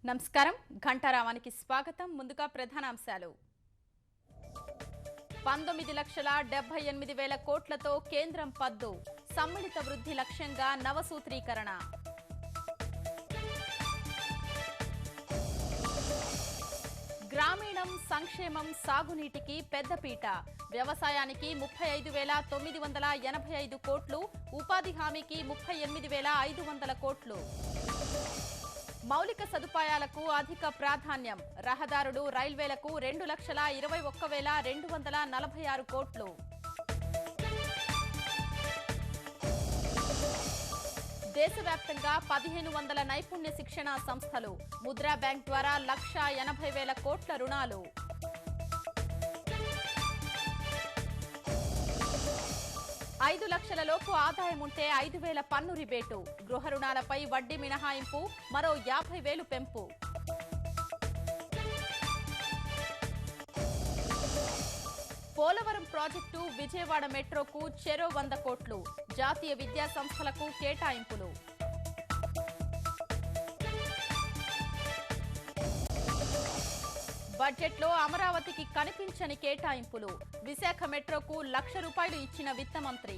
నమస్కారం ఘంటారావానికి స్వాగతం ముందుగా ప్రధానాంశాలు 19,78,000 కోట్లతో కేంద్రం పద్దు సమ్మిళిత వృద్ధి లక్ష్యంగా నవసూత్రీకరణ గ్రామీణం సంక్షేమం సాగునీటికి పెద్దపీట వ్యవసాయానికి 35,985 కోట్లు ఉపాధి హామీకి 38,500 కోట్లు మౌలిక సదుపాయాలకు అధిక ప్రాధాన్యం రహదారులు రైల్వేలకు 2,21,246 కోట్లు దేశవ్యాప్తంగా 1,500 నైపుణ్య శిక్షణ సంస్థలు ముద్రా బ్యాంక్ ద్వారా 1,80,000 కోట్ల రుణాలు ఐదు లక్షల లోపు ఆదాయం ఉంటే 5,000 పన్ను రిబేటు గృహ రుణాలపై వడ్డీ మినహాయింపు మరో 50,000 పెంపు పోలవరం ప్రాజెక్టు విజయవాడ మెట్రోకు చెరో 100 కోట్లు జాతీయ విద్యా సంస్థలకు కేటాయింపులు బడ్జెట్లో అమరావతికి కనిపించని కేటాయింపులు విశాఖ మెట్రోకు 1,00,000 రూపాయలు ఇచ్చిన విత్త మంత్రి